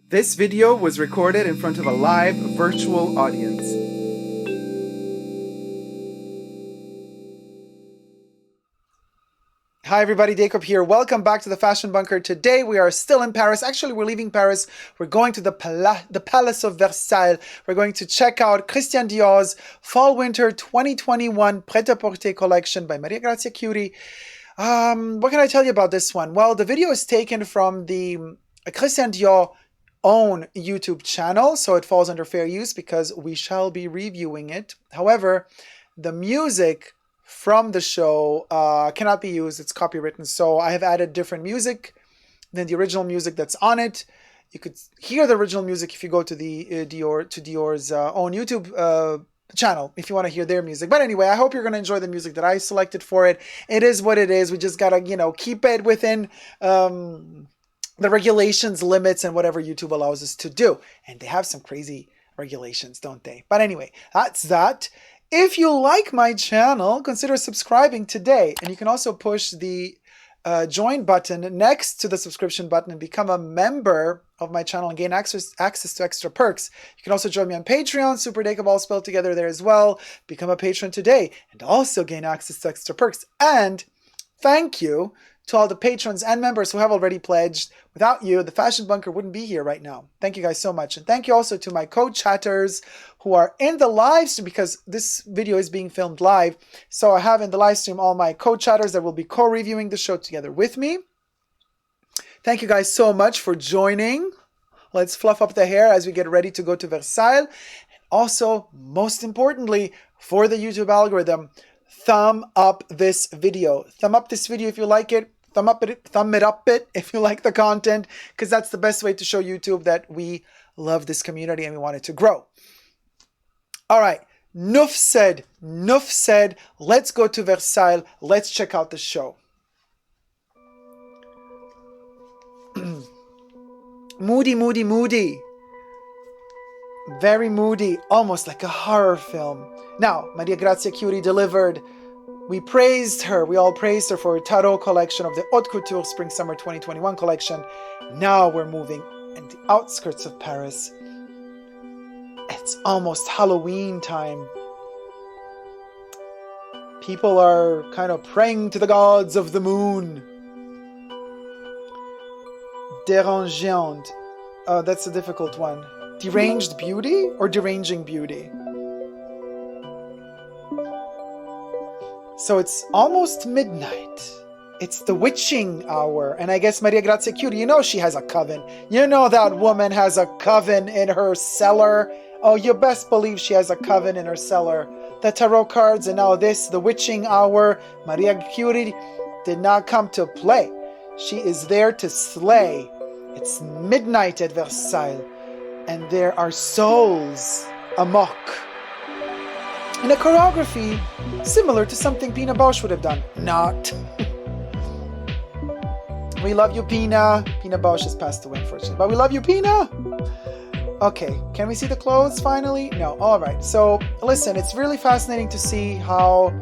This video was recorded in front of a live virtual audience. Hi everybody, Dacob here. Welcome back to the Fashion Bunker. Today we are still in Paris. Actually, we're leaving Paris. We're going to the Palace of Versailles. We're going to check out Christian Dior's Fall-Winter 2021 Pret-a-Porter collection by Maria Grazia Chiuri. What can I tell you about this one? Well, the video is taken from the Christian Dior own YouTube channel, so it falls under fair use because we shall be reviewing it. However, the music from the show cannot be used. It's copywritten, so I have added different music than the original music that's on it. You could hear the original music if you go to the Dior's own YouTube channel if you want to hear their music. But anyway, I hope you're going to enjoy the music that I selected for it. It is what it is. We just gotta, keep it within the regulations, limits, and whatever YouTube allows us to do. And they have some crazy regulations, don't they? But anyway, that's that. If you like my channel, consider subscribing today. And you can also push the join button next to the subscription button and become a member of my channel and gain access to extra perks. You can also join me on Patreon, Super Dacob, all spelled together there as well. Become a patron today and also gain access to extra perks. And thank you to all the patrons and members who have already pledged. Without you, the Fashion Bunker wouldn't be here right now. Thank you guys so much. And thank you also to my co-chatters who are in the live stream, because this video is being filmed live. So I have in the live stream all my co-chatters that will be co-reviewing the show together with me. Thank you guys so much for joining. Let's fluff up the hair as we get ready to go to Versailles. And also, most importantly, for the YouTube algorithm, thumb up this video. Thumb up this video if you like it. Thumb it up if you like the content, because that's the best way to show YouTube that we love this community and we want it to grow. All right, enough said. Let's go to Versailles. Let's check out the show. Moody. Very moody, almost like a horror film. Now, Maria Grazia Chiuri delivered. We praised her. We all praised her for her Tarot collection of the Haute Couture Spring-Summer 2021 collection. Now we're moving in the outskirts of Paris. It's almost Halloween time. People are kind of praying to the gods of the moon. Dérangeante. That's a difficult one. Deranged beauty or deranging beauty? So it's almost midnight. It's the witching hour. And I guess Maria Grazia Chiuri, she has a coven. That woman has a coven in her cellar. Oh, you best believe she has a coven in her cellar. The tarot cards and now this, the witching hour. Maria Chiuri did not come to play. She is there to slay. It's midnight at Versailles. And there are souls amok. In a choreography similar to something Pina Bausch would have done. Not. We love you, Pina. Pina Bausch has passed away, unfortunately. But we love you, Pina. Okay, can we see the clothes finally? No, all right. So listen, it's really fascinating to see how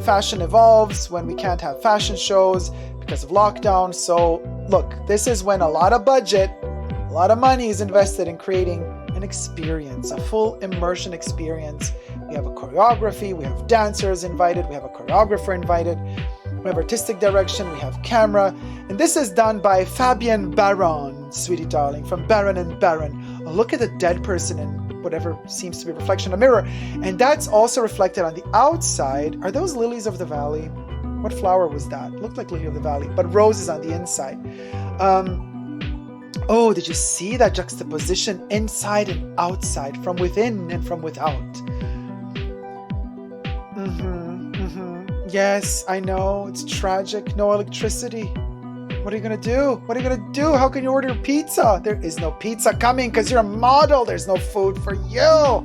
fashion evolves when we can't have fashion shows because of lockdown. So look, this is when a lot of budget, a lot of money is invested in creating an experience, a full immersion experience. We have a choreography, we have dancers invited, we have a choreographer invited, we have artistic direction, we have camera, and this is done by Fabienne Baron, sweetie darling, from Baron and Baron. Oh, look at the dead person in whatever seems to be a reflection in a mirror, and that's also reflected on the outside. Are those lilies of the valley? What flower was that? Looked like lily of the valley, but roses on the inside. Oh, did you see that juxtaposition inside and outside, from within and from without? Yes, I know, it's tragic. No electricity. What are you going to do? What are you going to do? How can you order pizza? There is no pizza coming because you're a model. There's no food for you.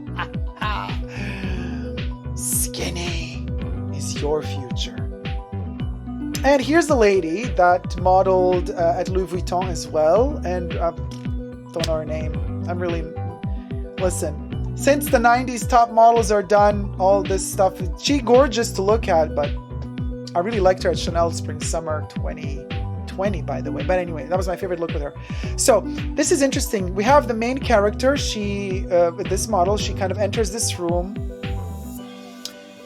Skinny is your future. And here's the lady that modeled at Louis Vuitton as well. And don't know her name. Listen. Since the 90s top models are done, all this stuff, she gorgeous to look at, but I really liked her at Chanel Spring Summer 2020. 20, by the way. But anyway, that was my favorite look with her. So this is interesting. We have the main character. She, with this model, she kind of enters this room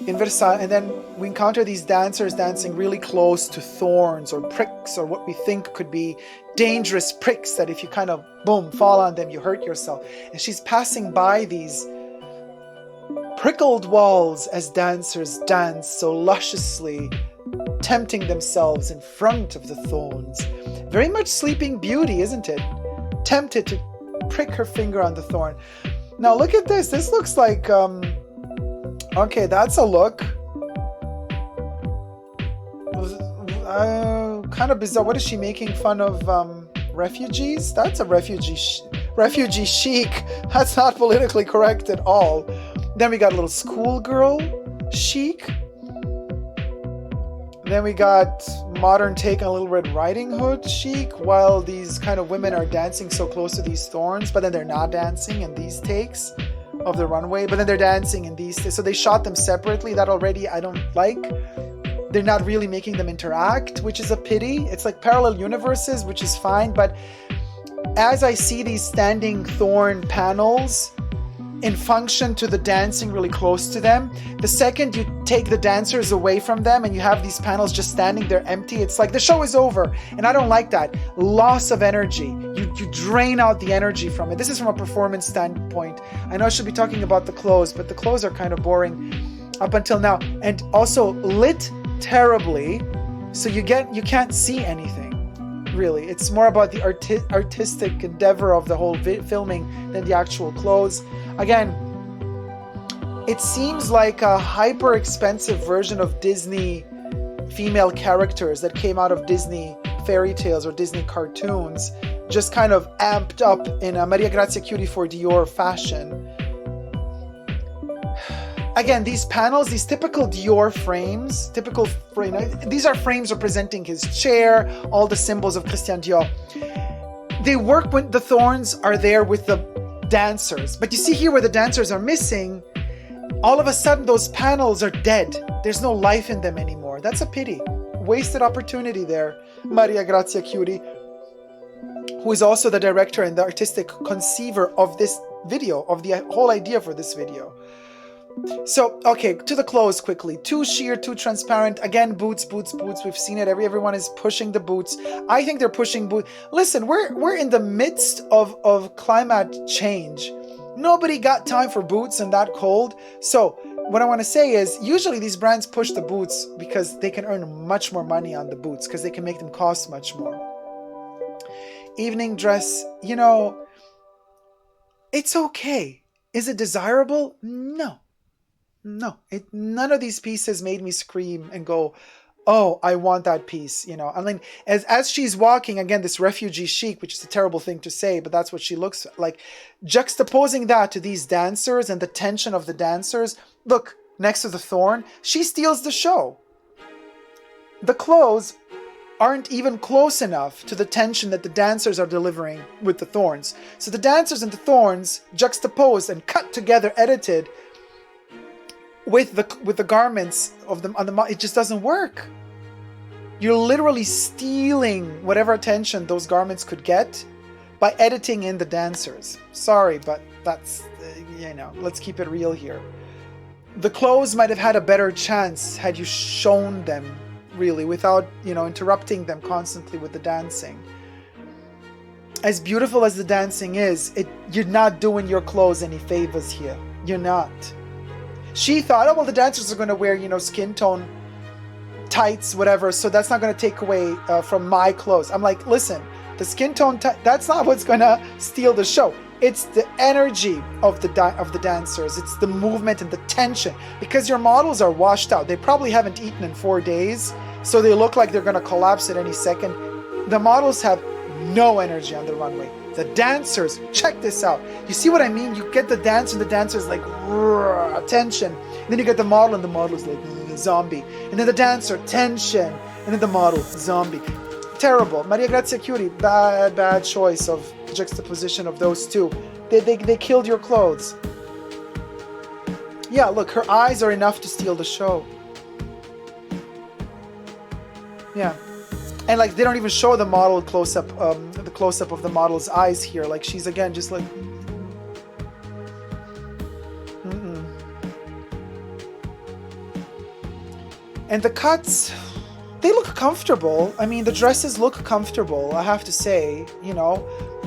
in Versailles, and then we encounter these dancers dancing really close to thorns or pricks, or what we think could be dangerous pricks that if you kind of, boom, fall on them, you hurt yourself. And she's passing by these prickled walls as dancers dance so lusciously, tempting themselves in front of the thorns. Very much Sleeping Beauty, isn't it? Tempted to prick her finger on the thorn. Now look at this. This looks like, okay, that's a look. Kind of bizarre. What is she making fun of? Refugees? That's a refugee chic. That's not politically correct at all. Then we got a little schoolgirl chic. Then we got modern take on a Little Red Riding Hood chic, while these kind of women are dancing so close to these thorns, but then they're not dancing in these takes of the runway, but then they're dancing in these. So they shot them separately. That already I don't like. They're not really making them interact, which is a pity. It's like parallel universes, which is fine. But as I see these standing thorn panels in function to the dancing really close to them, the second you take the dancers away from them and you have these panels just standing there empty, it's like the show is over. And I don't like that. Loss of energy. You drain out the energy from it. This is from a performance standpoint. I know I should be talking about the clothes, but the clothes are kind of boring up until now. And also lit terribly, so you can't see anything. Really, it's more about the artistic endeavor of the whole filming than the actual clothes. Again, it seems like a hyper expensive version of Disney female characters that came out of Disney fairy tales or Disney cartoons, just kind of amped up in a Maria Grazia Chiuri for Dior fashion. Again, these panels, these typical Dior frames, these are frames representing his chair, all the symbols of Christian Dior. They work when the thorns are there with the dancers. But you see here where the dancers are missing, all of a sudden those panels are dead. There's no life in them anymore. That's a pity. Wasted opportunity there. Maria Grazia Chiuri, who is also the director and the artistic conceiver of this video, of the whole idea for this video. So, okay, to the clothes quickly. Too sheer, too transparent. Again, boots. We've seen it. Everyone is pushing the boots. I think they're pushing boots. Listen, we're in the midst of climate change. Nobody got time for boots and that cold. So what I want to say is, usually these brands push the boots because they can earn much more money on the boots, because they can make them cost much more. Evening dress, you know, it's okay. Is it desirable? No. None of these pieces made me scream and go, oh, I want that piece. You know, I mean, as she's walking, again, this refugee chic, which is a terrible thing to say, but that's what she looks like. Juxtaposing that to these dancers and the tension of the dancers. Look, next to the thorn, she steals the show. The clothes aren't even close enough to the tension that the dancers are delivering with the thorns. So the dancers and the thorns juxtaposed and cut together, edited, with the garments of them on the, it just doesn't work. You're literally stealing whatever attention those garments could get by editing in the dancers. Sorry, but that's, you know, let's keep it real here. The clothes might have had a better chance had you shown them really without, you know, interrupting them constantly with the dancing. As beautiful as the dancing is, you're not doing your clothes any favors here. You're not. She thought, oh, well, the dancers are going to wear, you know, skin tone tights, whatever, so that's not going to take away from my clothes. I'm like, listen, the skin tone, that's not what's going to steal the show. It's the energy of the dancers. It's the movement and the tension. Because your models are washed out. They probably haven't eaten in 4 days, so they look like they're going to collapse at any second. The models have no energy on the runway. The dancers, check this out. You see what I mean? You get the dance and the dancer's like tension. And then you get the model and the model's like zombie. And then the dancer, tension. And then the model, zombie. Terrible. Maria Grazia Chiuri, bad choice of juxtaposition of those two. They killed your clothes. Yeah, look, her eyes are enough to steal the show. Yeah. And like they don't even show the model close up, the close up of the model's eyes here. Like she's again just like. And the cuts, they look comfortable. I mean, the dresses look comfortable, I have to say, you know,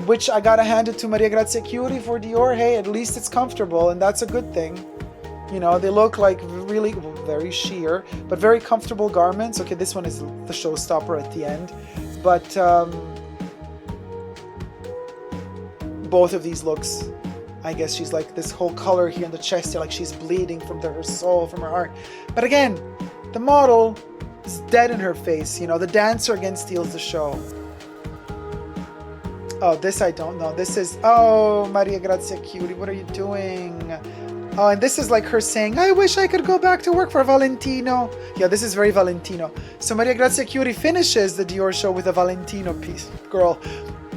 which I gotta hand it to Maria Grazia Chiuri for Dior. Hey, at least it's comfortable, and that's a good thing. You know, they look like really very sheer, but very comfortable garments. Okay, this one is the showstopper at the end, but both of these looks, I guess she's like this whole color here in the chest, like she's bleeding from her soul, from her heart. But again, the model is dead in her face, you know, the dancer again steals the show. Oh, this I don't know. This is, oh, Maria Grazia Chiuri, what are you doing? Oh, and this is like her saying, I wish I could go back to work for Valentino. Yeah, this is very Valentino. So Maria Grazia Chiuri finishes the Dior show with a Valentino piece. Girl,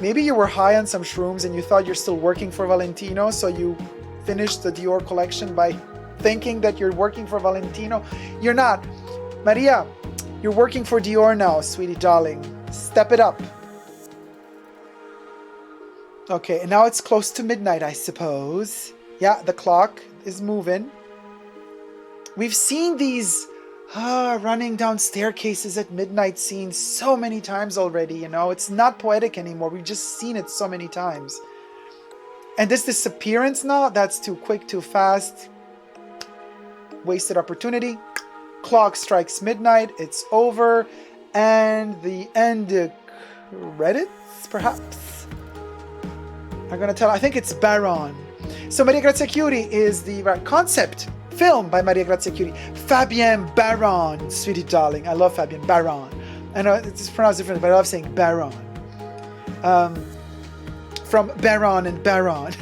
maybe you were high on some shrooms and you thought you're still working for Valentino, so you finished the Dior collection by thinking that you're working for Valentino. You're not. Maria, you're working for Dior now, sweetie darling. Step it up. Okay, and now it's close to midnight, I suppose. Yeah, the clock is moving. We've seen these running down staircases at midnight scenes so many times already, you know. It's not poetic anymore. We've just seen it so many times. And this disappearance now, that's too quick, too fast. Wasted opportunity. Clock strikes midnight, it's over, and the end credits, perhaps? I'm gonna tell, I think it's Baron. So Maria Grazia Chiuri is the concept film by Maria Grazia Chiuri. Fabienne Baron, sweetie darling. I love Fabienne Baron. I know it's pronounced differently, but I love saying Baron. From Baron and Baron.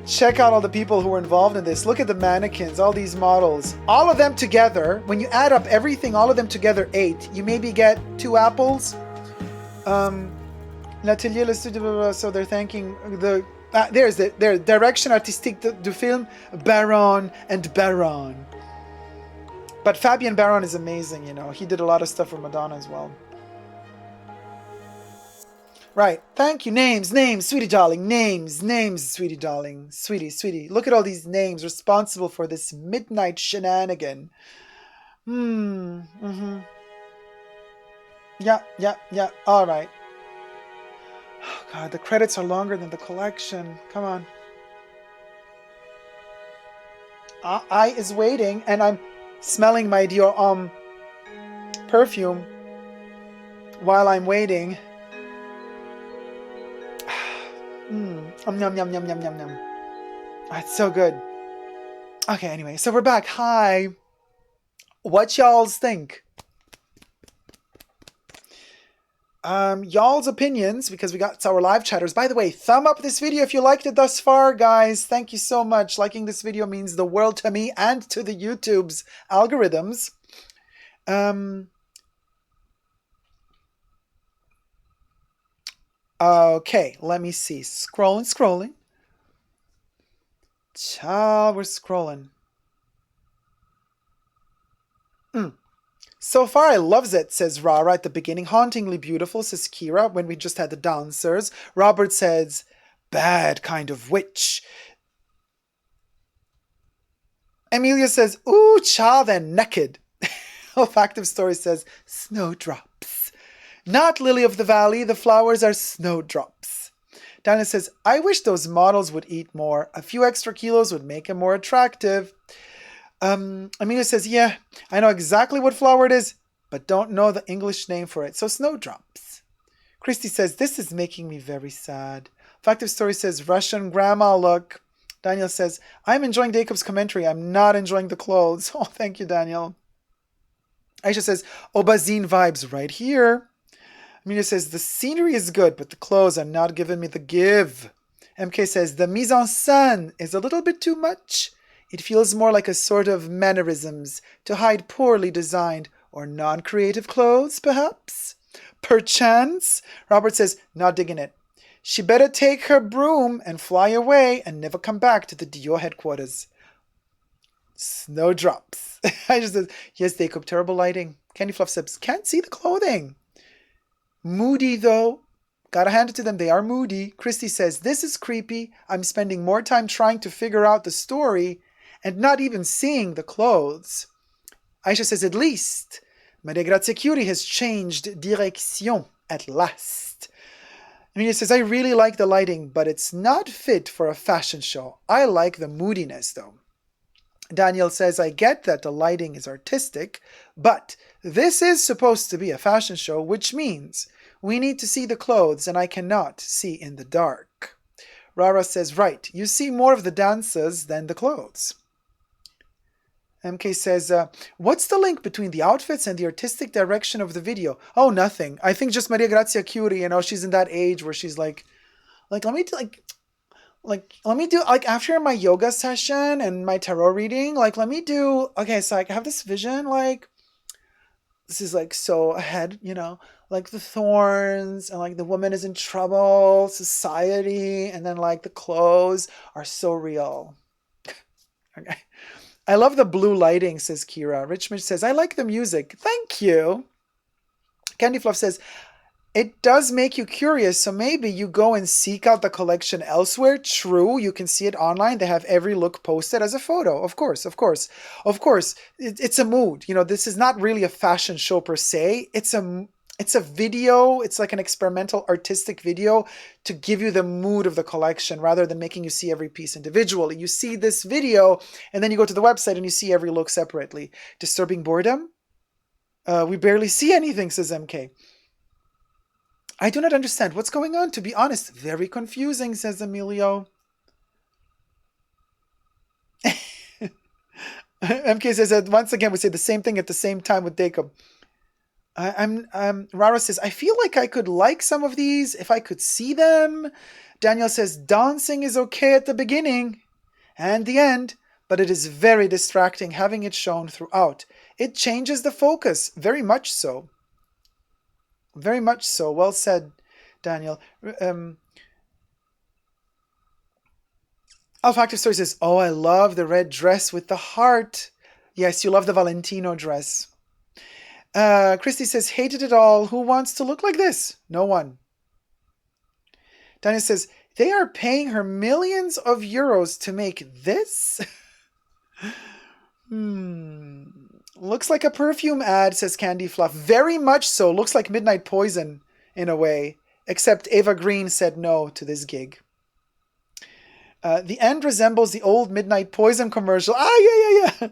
Check out all the people who were involved in this. Look at the mannequins, all these models. All of them together, when you add up everything, all of them together, 8. You maybe get 2 apples. L'atelier, le studio, so they're thanking the... there's direction artistique du film, Baron and Baron. But Fabienne Baron is amazing, you know. He did a lot of stuff for Madonna as well. Right. Thank you. Names, sweetie darling. Names, sweetie darling. Sweetie. Look at all these names responsible for this midnight shenanigan. Yeah. All right. Oh, God, the credits are longer than the collection. Come on. I is waiting, and I'm smelling my Dior perfume while I'm waiting. Yum. It's so good. Okay, anyway, so we're back. Hi. What y'all's think? Y'all's opinions, because we got our live chatters. By the way, thumb up this video if you liked it thus far, guys. Thank you so much. Liking this video means the world to me and to the YouTube's algorithms. Okay, let me see. Scrolling. Child, we're scrolling. So far, I loves it, says Rara at the beginning. Hauntingly beautiful, says Kira, when we just had the dancers. Robert says, bad kind of witch. Amelia says, ooh, child and naked. Olfactive Story says, snowdrops. Not lily of the valley, the flowers are snowdrops. Dana says, I wish those models would eat more. A few extra kilos would make them more attractive. Amelia says, yeah, I know exactly what flower it is, but don't know the English name for it. So snowdrops. Christy says, this is making me very sad. Factive Story says, Russian grandma look. Daniel says, I'm enjoying Dacob's commentary. I'm not enjoying the clothes. Oh, thank you, Daniel. Aisha says, Aubazine vibes right here. Amelia says, the scenery is good, but the clothes are not giving me the give. MK says, the mise en scène is a little bit too much. It feels more like a sort of mannerisms to hide poorly designed or non-creative clothes, perhaps? Perchance? Robert says, not digging it. She better take her broom and fly away and never come back to the Dior headquarters. Snowdrops. I just said, yes, Dacob, terrible lighting. Candy Fluff says, can't see the clothing. Moody though. Gotta hand it to them, they are moody. Christy says, this is creepy. I'm spending more time trying to figure out the story and not even seeing the clothes. Aisha says, at least. Maria Grazia Chiuri has changed direction at last. Amelia says, I really like the lighting, but it's not fit for a fashion show. I like the moodiness though. Daniel says, I get that the lighting is artistic, but this is supposed to be a fashion show, which means we need to see the clothes and I cannot see in the dark. Rara says, right, you see more of the dances than the clothes. MK says, what's the link between the outfits and the artistic direction of the video? Oh, nothing. I think just Maria Grazia Chiuri, she's in that age where she's like, let me do, after my yoga session and my tarot reading, so I have this vision, this is so ahead, the thorns and the woman is in trouble, society, and then the clothes are so real. Okay. I love the blue lighting, says Kira. Richmond says, I like the music. Thank you. Candy Fluff says, it does make you curious, so maybe you go and seek out the collection elsewhere. True, you can see it online. They have every look posted as a photo. Of course. It's a mood. This is not really a fashion show per se. It's a video. It's like an experimental artistic video to give you the mood of the collection rather than making you see every piece individually. You see this video and then you go to the website and you see every look separately. Disturbing boredom? We barely see anything, says MK. I do not understand what's going on, to be honest. Very confusing, says Emilio. MK says that once again we say the same thing at the same time with Dacob. Rara says, I feel like I could like some of these if I could see them. Daniel says, dancing is okay at the beginning and the end, but it is very distracting having it shown throughout. It changes the focus, very much so. Very much so. Well said, Daniel. Alpha Story says, oh, I love the red dress with the heart. Yes, you love the Valentino dress. Christy says, hated it all. Who wants to look like this? No one. Daniel says, they are paying her millions of euros to make this? Looks like a perfume ad, says Candy Fluff. Very much so. Looks like Midnight Poison in a way. Except Ava Green said no to this gig. The end resembles the old Midnight Poison commercial. Yeah.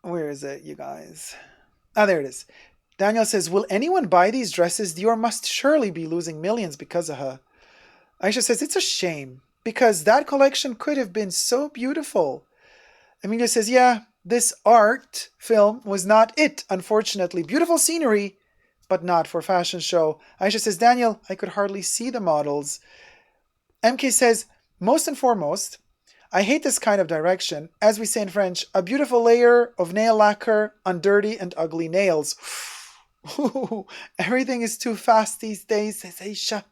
Where is it, you guys? There it is. Daniel says, will anyone buy these dresses? Dior must surely be losing millions because of her. Aisha says, it's a shame, because that collection could have been so beautiful. Amelia says, yeah, this art film was not it, unfortunately. Beautiful scenery, but not for fashion show. Aisha says, Daniel, I could hardly see the models. MK says, most and foremost, I hate this kind of direction. As we say in French, a beautiful layer of nail lacquer on dirty and ugly nails. Everything is too fast these days, says Aisha.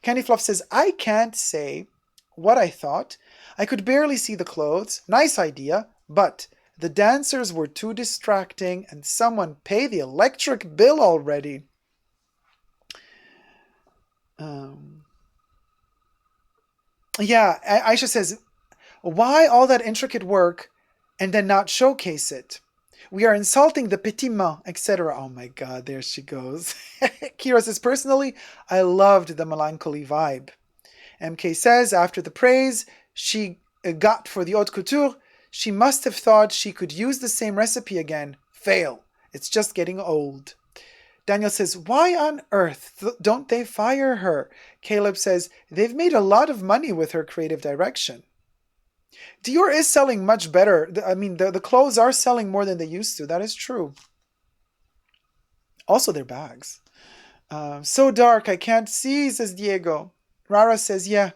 Candy Fluff says, I can't say what I thought. I could barely see the clothes. Nice idea, but the dancers were too distracting and someone pay the electric bill already. Yeah, Aisha says, why all that intricate work and then not showcase it? We are insulting the petit main, etc. Oh my God, there she goes. Kira says, personally, I loved the melancholy vibe. MK says, after the praise she got for the haute couture, she must have thought she could use the same recipe again. Fail. It's just getting old. Daniel says, why on earth don't they fire her? Caleb says, they've made a lot of money with her creative direction. Dior is selling much better. I mean, the clothes are selling more than they used to. That is true. Also, their bags. So dark, I can't see, says Diego. Rara says, yeah,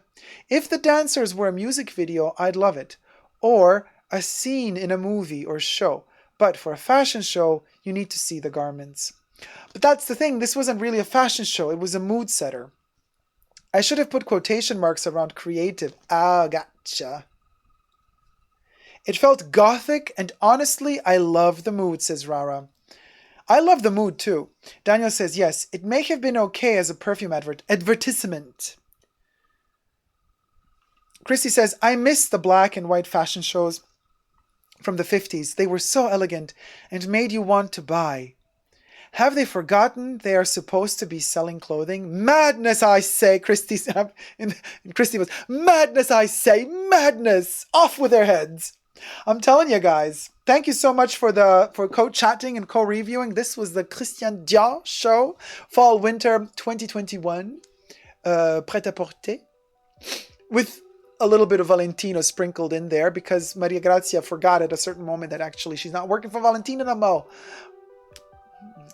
if the dancers were a music video, I'd love it. Or a scene in a movie or show. But for a fashion show, you need to see the garments. But that's the thing. This wasn't really a fashion show. It was a mood setter. I should have put quotation marks around creative. Ah, gotcha. It felt gothic, and honestly, I love the mood, says Rara. I love the mood too. Daniel says, yes, it may have been okay as a perfume advertisement. Christy says, I miss the black and white fashion shows from the 50s. They were so elegant and made you want to buy. Have they forgotten they are supposed to be selling clothing? Madness, I say, Christy was, madness, I say, madness! Off with their heads! I'm telling you guys, thank you so much for co-chatting and co-reviewing. This was the Christian Dior show, Fall Winter 2021, prêt-à-porter, with a little bit of Valentino sprinkled in there because Maria Grazia forgot at a certain moment that actually she's not working for Valentino no more.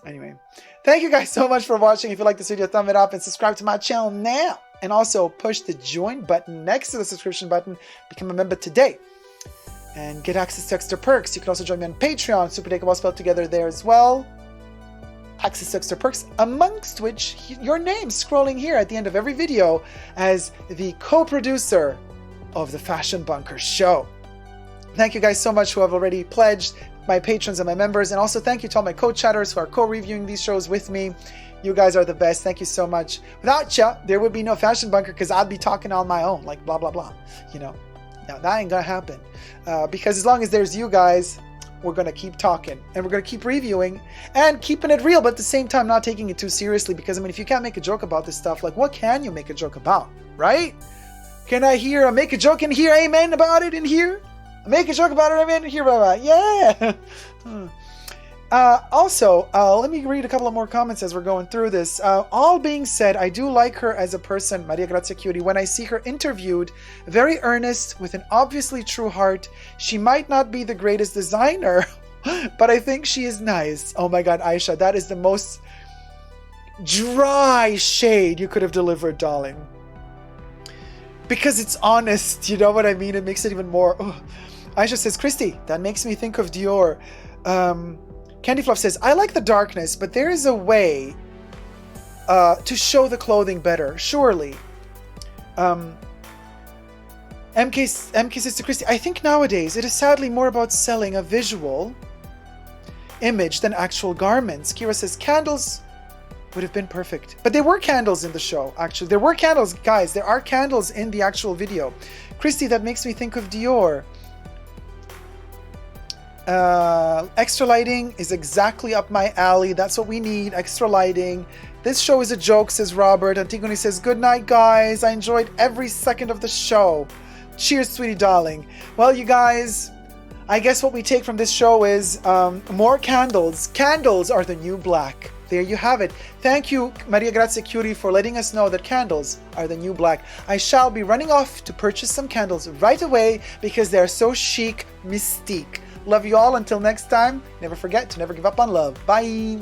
Anyway, thank you guys so much for watching. If you like this video, thumb it up and subscribe to my channel now. And also push the join button next to the subscription button. Become a member today and get access to extra perks. You can also join me on Patreon, Super Dacob all spelled together there as well. Access to extra perks, amongst which your name scrolling here at the end of every video as the co-producer of the Fashion Bunker show. Thank you guys so much who have already pledged, my patrons and my members, and also thank you to all my co-chatters who are co-reviewing these shows with me. You guys are the best. Thank you so much. Without you, there would be no Fashion Bunker because I'd be talking on my own, like blah, blah, blah. You know, now that ain't gonna happen. Because as long as there's you guys, we're gonna keep talking and we're gonna keep reviewing and keeping it real, but at the same time not taking it too seriously. Because I mean, if you can't make a joke about this stuff, like what can you make a joke about, right? Can I hear a make a joke in here, amen about it in here? Make a joke about it, amen in here, yeah. Also, let me read a couple of more comments as we're going through this. All being said, I do like her as a person, Maria Grazia Chiuri. When I see her interviewed, very earnest, with an obviously true heart. She might not be the greatest designer, but I think she is nice. Oh my God, Aisha, that is the most dry shade you could have delivered, darling. Because it's honest, you know what I mean? It makes it even more... Ugh. Aisha says, Christy, that makes me think of Dior. Candy Fluff says, I like the darkness, but there is a way to show the clothing better, surely. MK says to Christy, I think nowadays it is sadly more about selling a visual image than actual garments. Kira says, candles would have been perfect. But there were candles in the show, actually. There were candles, guys. There are candles in the actual video. Christy, that makes me think of Dior. Extra lighting is exactly up my alley. That's what we need, extra lighting. This show is a joke, says Robert. Antigone says, good night, guys. I enjoyed every second of the show. Cheers, sweetie darling. Well, you guys, I guess what we take from this show is more candles. Candles are the new black. There you have it. Thank you, Maria Grazia Chiuri, for letting us know that candles are the new black. I shall be running off to purchase some candles right away because they are so chic, mystique. Love you all. Until next time, never forget to never give up on love. Bye.